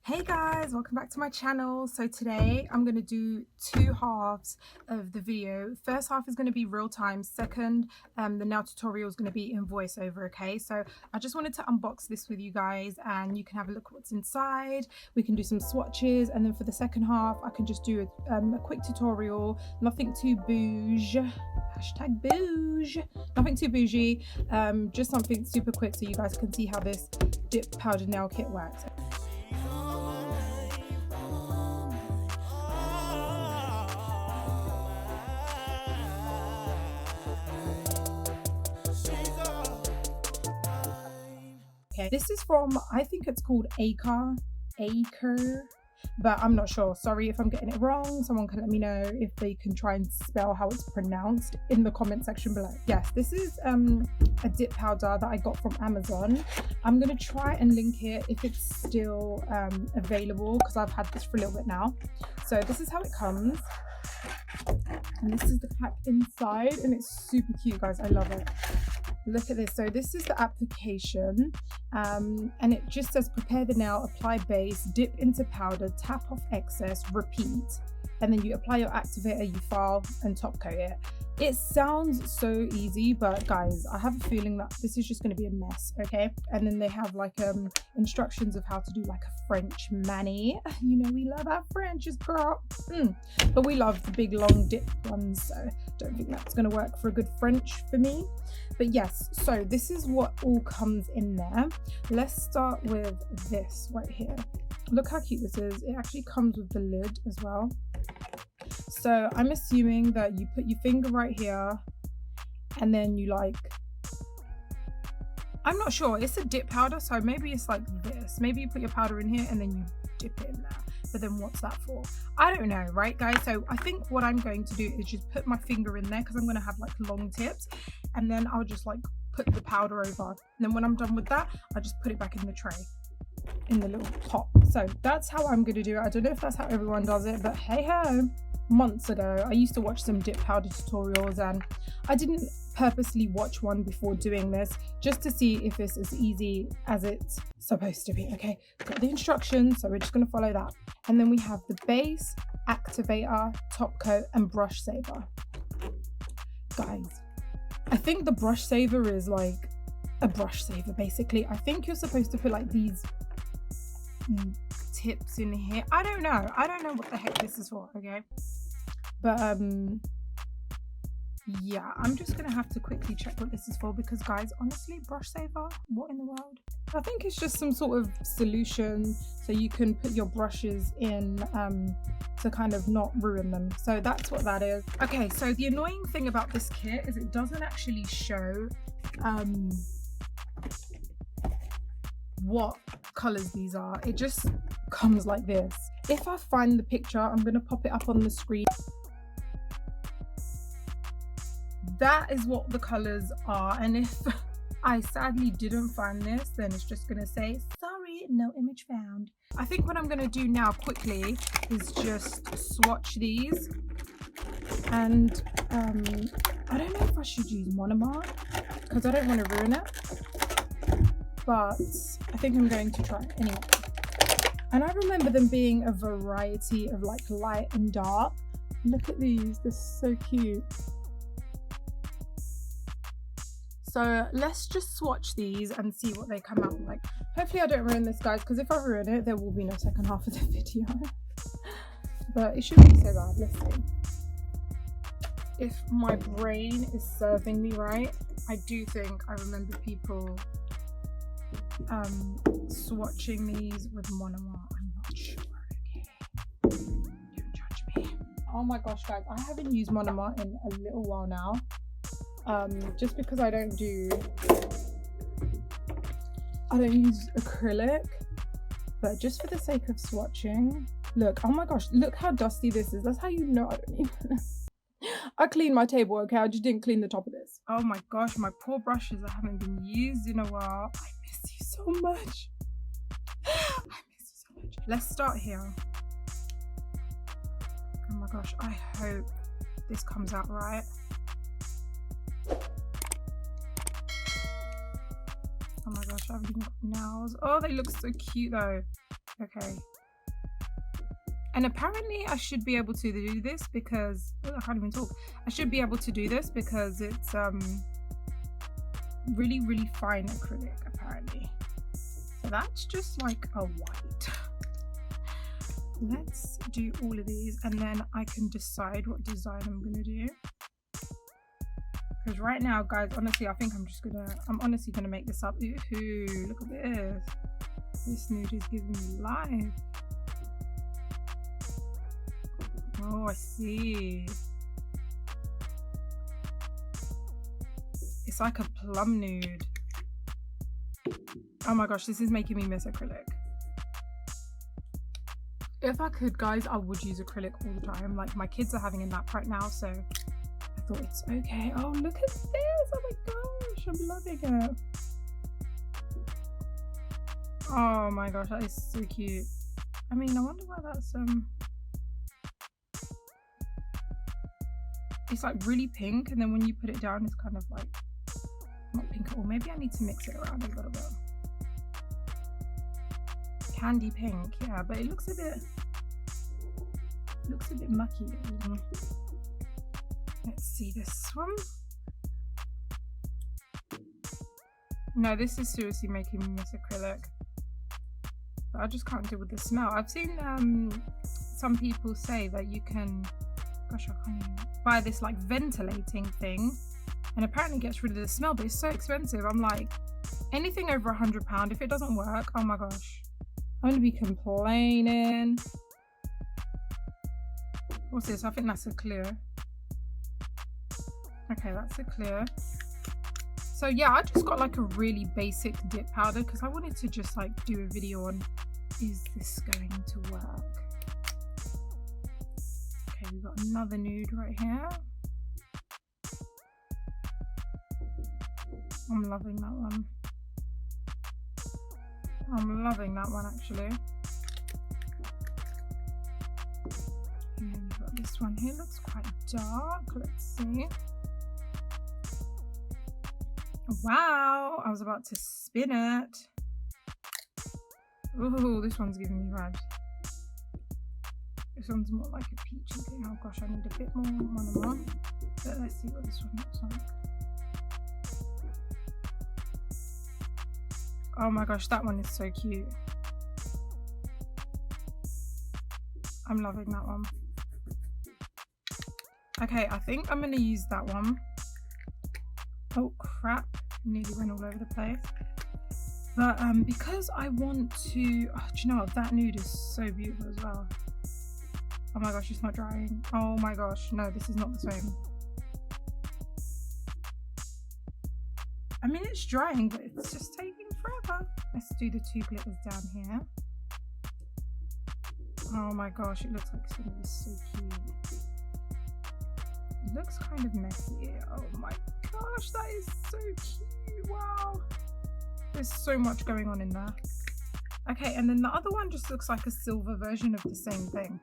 Hey guys, welcome back to my channel. So today I'm going to do two halves of the video. First half is going to be real time. Second, the nail tutorial is going to be in voiceover. Okay, so I just wanted to unbox this with you guys and you can have a look at what's inside. We can do some swatches, and then for the second half I can just do a quick tutorial. Nothing too bougie, hashtag bougie, nothing too bougie, just something super quick so you guys can see how this dip powder nail kit works. Okay, this is from, I think it's called 𝘠𝘸𝘢𝘠, but I'm not sure. Sorry if I'm getting it wrong. Someone can let me know if they can try and spell how it's pronounced in the comment section below. Yes, this is a dip powder that I got from Amazon. I'm gonna try and link it if it's still available, because I've had this for a little bit now. So this is how it comes, and this is the pack inside, and it's super cute, guys. I love it. Look at this. So this is the application, and it just says prepare the nail, apply base, dip into powder, tap off excess, repeat, and then you apply your activator, you file and top coat it. It sounds so easy, but guys, I have a feeling that this is just going to be a mess. Okay, and then they have like instructions of how to do like a French mani. You know, we love our Frenches, girl. But we love the big long dip ones, so don't think that's going to work for a good French for me. But yes, so this is what all comes in there. Let's start with this right here. Look how cute this is. It actually comes with the lid as well. So I'm assuming that you put your finger right here, and then you like, I'm not sure, it's a dip powder, so maybe it's like this. Maybe you put your powder in here and then you dip it in there. But then what's that for? I don't know, right guys? So I think what I'm going to do is just put my finger in there, because I'm going to have like long tips, and then I'll just like put the powder over, and then when I'm done with that, I just put it back in the tray, in the little pot. So that's how I'm going to do it. I don't know if that's how everyone does it, but hey ho. Months ago I used to watch some dip powder tutorials, and I didn't purposely watch one before doing this, just to see if it's as easy as it's supposed to be. Okay, got the instructions, so we're just going to follow that. And then we have the base, activator, top coat, and brush saver. Guys, I think the brush saver is like a brush saver basically. I think you're supposed to put like these tips in here. I don't know what the heck this is for. Okay, but yeah, I'm just gonna have to quickly check what this is for, because guys, honestly, brush saver, what in the world? I think it's just some sort of solution so you can put your brushes in to kind of not ruin them. So that's what that is. Okay, so the annoying thing about this kit is it doesn't actually show what colors these are. It just comes like this. If I find the picture, I'm gonna pop it up on the screen. That is what the colors are, and if I sadly didn't find this, then it's just gonna say sorry, no image found. I think what I'm gonna do now quickly is just swatch these, and I don't know if I should use monomer because I don't want to ruin it, but I think I'm going to try it anyway. And I remember them being a variety of like light and dark. Look at these, they're so cute. So let's just swatch these and see what they come out like. Hopefully I don't ruin this, guys, because if I ruin it, there will be no second half of the video. But it shouldn't be so bad. Let's see. If my brain is serving me right, I do think I remember people swatching these with monomer. I'm not sure. Okay, don't judge me. Oh my gosh, guys, I haven't used monomer in a little while now, just because I don't use acrylic, but just for the sake of swatching. Look, oh my gosh, look how dusty this is. That's how you know I don't even I cleaned my table, okay? I just didn't clean the top of this. Oh my gosh, my poor brushes that haven't been used in a while. I miss you so much. I miss you so much. Let's start here. Oh my gosh, I hope this comes out right. Oh my gosh, I haven't even got nails. Oh, they look so cute though. Okay, And apparently I should be able to do this because, oh, I can't even talk. I should be able to do this because it's really, really fine acrylic apparently. So that's just like a white. Let's do all of these and then I can decide what design I'm gonna do. Because right now, guys, honestly, I think I'm honestly gonna make this up. Ooh, look at this. This nude is giving me life. Oh, I see. It's like a plum nude. Oh my gosh, this is making me miss acrylic. If I could, guys, I would use acrylic all the time. Like, my kids are having a nap right now, so I thought it's okay. Oh, look at this. Oh my gosh, I'm loving it. Oh my gosh, that is so cute. I mean, I wonder why that's it's like really pink, and then when you put it down, it's kind of like not pink at all. Maybe I need to mix it around a little bit. Candy pink, yeah, but it looks a bit mucky. Let's see this one. No, this is seriously making me miss acrylic. But I just can't deal with the smell. I've seen some people say that you can, gosh, I can't even, buy this like ventilating thing, and apparently it gets rid of the smell, but it's so expensive. I'm like, anything over £100, if it doesn't work, oh my gosh, I'm gonna be complaining. What's this? I think that's a clear. Okay, that's a clear. So yeah, I just got like a really basic dip powder because I wanted to just like do a video on, is this going to work? Okay, we've got another nude right here. I'm loving that one. I'm loving that one actually. And then we've got this one here, looks quite dark. Let's see. Wow, I was about to spin it. Ooh, this one's giving me vibes. This one's more like a peachy thing. Oh gosh, I need a bit more. But let's see what this one looks like. Oh my gosh, that one is so cute. I'm loving that one. Okay, I think I'm gonna use that one. Oh crap, nearly went all over the place. But because I want to, oh, do you know what, that nude is so beautiful as well. Oh my gosh, it's not drying. Oh my gosh, no, this is not the same. I mean, it's drying, but it's just taking forever. Let's do the two glitters down here. Oh my gosh, it looks like it's gonna be so cute. It looks kind of messy. Oh my gosh, that is so cute. Wow. There's so much going on in there. Okay, and then the other one just looks like a silver version of the same thing.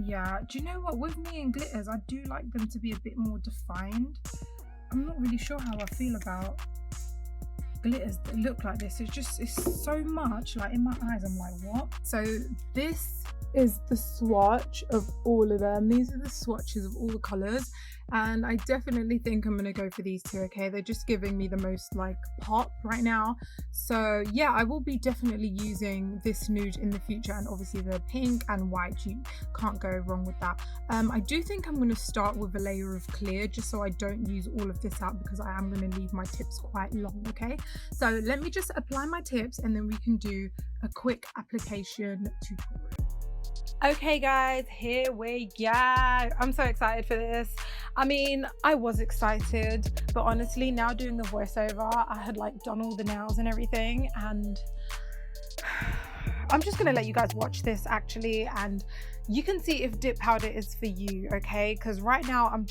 Yeah, do you know what? With me and glitters, I do like them to be a bit more defined. I'm not really sure how I feel about glitters that look like this. It's so much, like in my eyes, I'm like, what? So this is the swatch of all of them. These are the swatches of all the colors, and I definitely think I'm gonna go for these two. Okay, they're just giving me the most like pop right now. So yeah, I will be definitely using this nude in the future, and obviously the pink and white, you can't go wrong with that. I do think I'm going to start with a layer of clear just so I don't use all of this out, because I am going to leave my tips quite long. Okay, so let me just apply my tips and then we can do a quick application tutorial. Okay guys, here we go. I'm so excited for this. I mean, I was excited, but honestly now doing the voiceover, I had like done all the nails and everything, and I'm just gonna let you guys watch this actually, and you can see if dip powder is for you, okay? Because right now I'm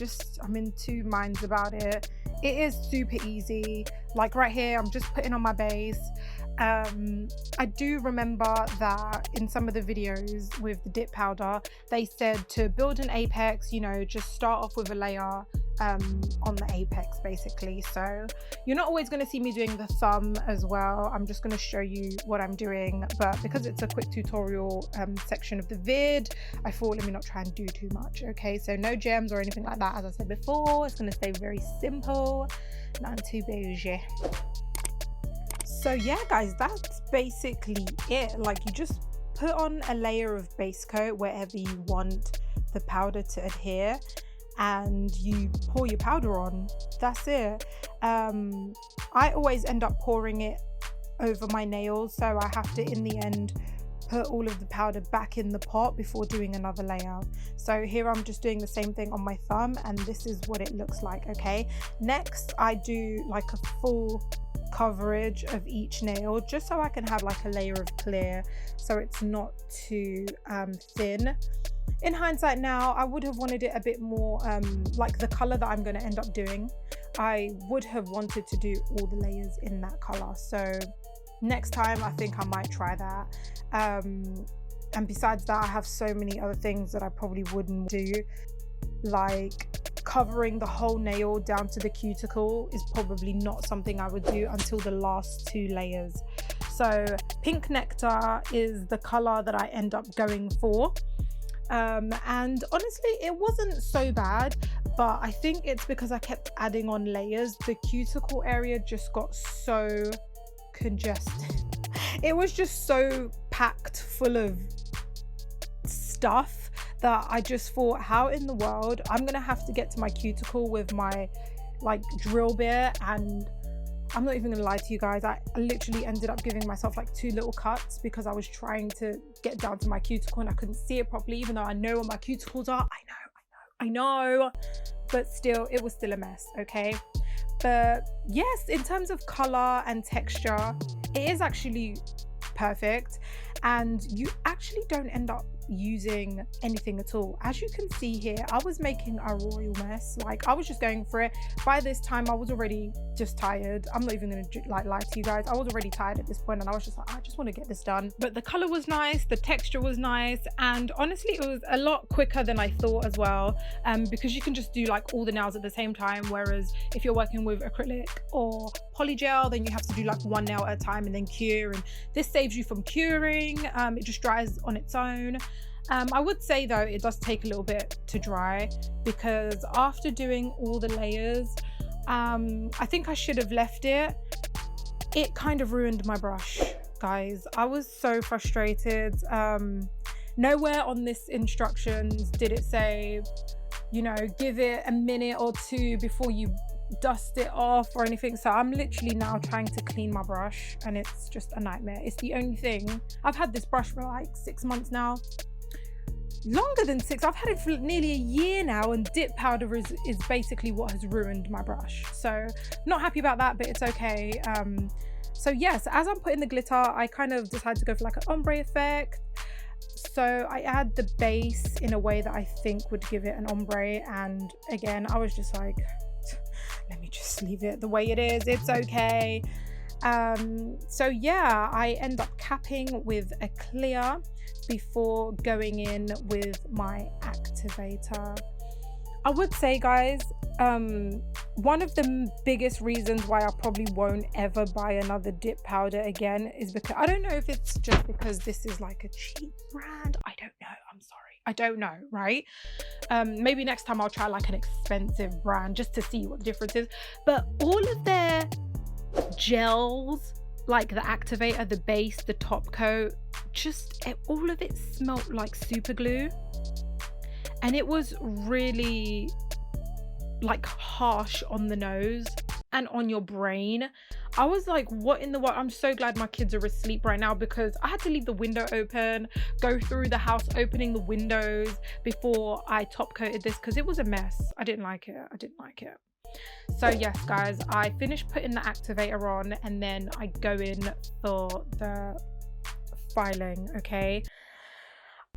in two minds about it. It is super easy. Like right here, I'm just putting on my base. I do remember that in some of the videos with the dip powder, they said to build an apex, you know, just start off with a layer on the apex basically. So you're not always going to see me doing the thumb as well. I'm just going to show you what I'm doing, but because it's a quick tutorial section of the vid, I thought let me not try and do too much. Okay, so no gems or anything like that. As I said before, it's going to stay very simple, not too bougie. So yeah guys, that's basically it. Like, you just put on a layer of base coat wherever you want the powder to adhere, and you pour your powder on. That's it. I always end up pouring it over my nails, so I have to in the end put all of the powder back in the pot before doing another layer. So here I'm just doing the same thing on my thumb, and this is what it looks like. Okay, next I do like a full coverage of each nail, just so I can have like a layer of clear, so it's not too thin. In hindsight now, I would have wanted it a bit more like the color that I'm going to end up doing. I would have wanted to do all the layers in that color, so next time I think I might try that. And besides that, I have so many other things that I probably wouldn't do, like covering the whole nail down to the cuticle is probably not something I would do until the last two layers. So Pink Nectar is the color that I end up going for. And honestly, it wasn't so bad, but I think it's because I kept adding on layers. The cuticle area just got so congested. It was just so packed full of stuff that I just thought, how in the world I'm gonna have to get to my cuticle with my like drill bit. And I'm not even gonna lie to you guys, I literally ended up giving myself like 2 little cuts because I was trying to get down to my cuticle and I couldn't see it properly, even though I know where my cuticles are. I know, but still, it was still a mess. Okay, but yes, in terms of color and texture, it is actually perfect, and you actually don't end up using anything at all. As you can see here, I was making a royal mess. Like, I was just going for it. By this time I was already just tired. I'm not even gonna like lie to you guys, I was already tired at this point, and I was just like, I just want to get this done. But the color was nice, the texture was nice, and honestly it was a lot quicker than I thought as well, because you can just do like all the nails at the same time, whereas if you're working with acrylic or polygel, then you have to do like one nail at a time and then cure, and this saves you from curing. It just dries on its own. I would say though, it does take a little bit to dry, because after doing all the layers, I think I should have left it. It kind of ruined my brush, guys. I was so frustrated. Nowhere on this instructions did it say, you know, give it a minute or 2 before you dust it off or anything. So I'm literally now trying to clean my brush, and it's just a nightmare. It's the only thing. I've had this brush for like 6 months now. Longer than 6. I've had it for nearly a year now, and dip powder is basically what has ruined my brush. So not happy about that, but it's okay. So yes, as I'm putting the glitter, I kind of decided to go for like an ombre effect. So I add the base in a way that I think would give it an ombre, and again I was just like, let me just leave it the way it is, it's okay. So yeah, I end up capping with a clear before going in with my activator. I would say, guys, one of the biggest reasons why I probably won't ever buy another dip powder again is because I don't know if it's just because this is like a cheap brand. I don't know, I'm sorry, I don't know, right? Maybe next time I'll try like an expensive brand just to see what the difference is. But all of their gels, like the activator, the base, the top coat, just all of it smelled like super glue, and it was really like harsh on the nose and on your brain. I was like, what in the world? I'm so glad my kids are asleep right now, because I had to leave the window open, go through the house opening the windows before I top coated this, because it was a mess. I didn't like it. So yes, guys, I finished putting the activator on, and then I go in for the filing. Okay,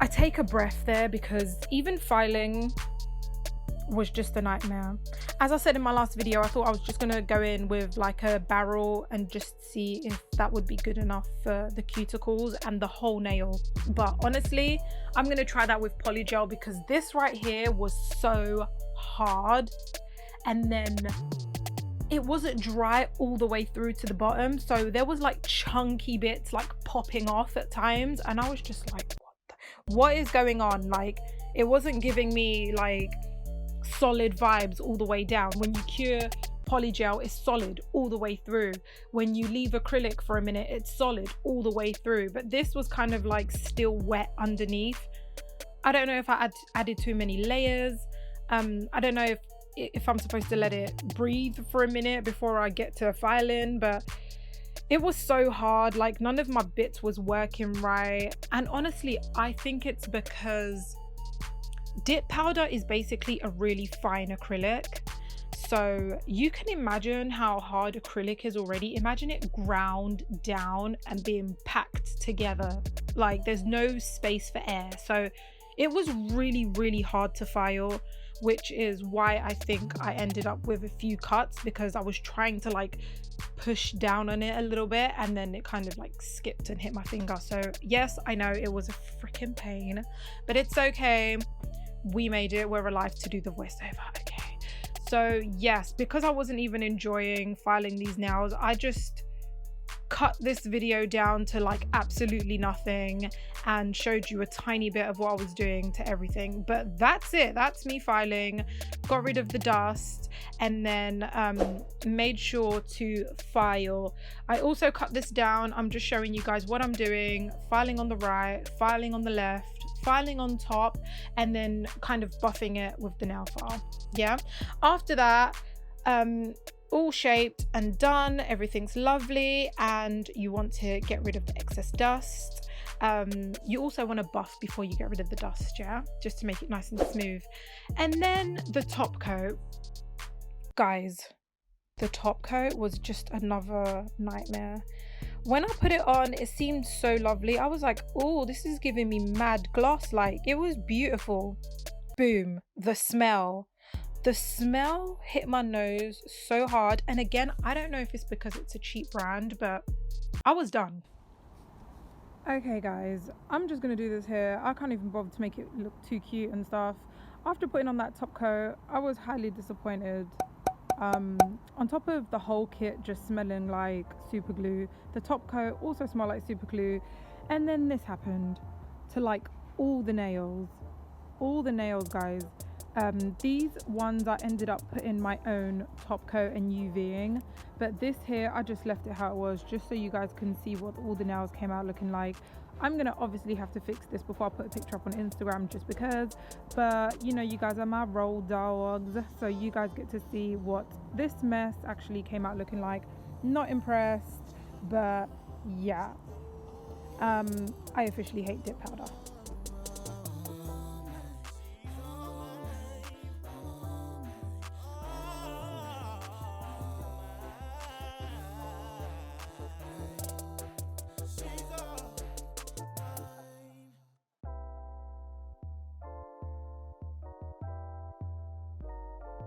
I take a breath there, because even filing, was just a nightmare. As I said in my last video, I thought I was just gonna go in with like a barrel and just see if that would be good enough for the cuticles and the whole nail, but honestly I'm gonna try that with polygel because this right here was so hard, and then it wasn't dry all the way through to the bottom, so there was like chunky bits like popping off at times, and I was just like, what is going on? Like, it wasn't giving me like solid vibes all the way down. When you cure polygel, it's solid all the way through. When you leave acrylic for a minute, it's solid all the way through, but this was kind of like still wet underneath. I don't know if I added too many layers. I don't know if I'm supposed to let it breathe for a minute before I get to filing, but it was so hard. Like, none of my bits was working right, and honestly I think it's because dip powder is basically a really fine acrylic, so you can imagine how hard acrylic is already. Imagine it ground down and being packed together, like there's no space for air, so it was really hard to file, which is why I think I ended up with a few cuts, because I was trying to like push down on it a little bit and then it kind of like skipped and hit my finger. So yes, I know it was a freaking pain, but it's okay, we made it, we're alive to do the voiceover. Okay, so yes, because I wasn't even enjoying filing these nails, I just cut this video down to like absolutely nothing and showed you a tiny bit of what I was doing to everything. But that's it, that's me filing, got rid of the dust, and then made sure to file. I also cut this down, I'm just showing you guys what I'm doing, filing on the right, filing on the left, filing on top, and then kind of buffing it with the nail file. Yeah, after that, all shaped and done, everything's lovely, and you want to get rid of the excess dust. You also want to buff before you get rid of the dust, yeah, just to make it nice and smooth. And then the top coat, guys, the top coat was just another nightmare. When I put it on, it seemed so lovely. I was like, oh, this is giving me mad gloss, like it was beautiful. Boom, the smell hit my nose so hard, and again, I don't know if it's because it's a cheap brand, but I was done. Okay guys, I'm just gonna do this here. I can't even bother to make it look too cute and stuff. After putting on that top coat, I was highly disappointed. On top of the whole kit just smelling like super glue, the top coat also smelled like super glue, and then this happened to like all the nails guys. These ones I ended up putting my own top coat and UVing, but this here I just left it how it was, just so you guys can see what all the nails came out looking like. I'm gonna obviously have to fix this before I put a picture up on Instagram, just because, but you know, you guys are my road dogs, so you guys get to see what this mess actually came out looking like. Not impressed, but yeah, I officially hate dip powder.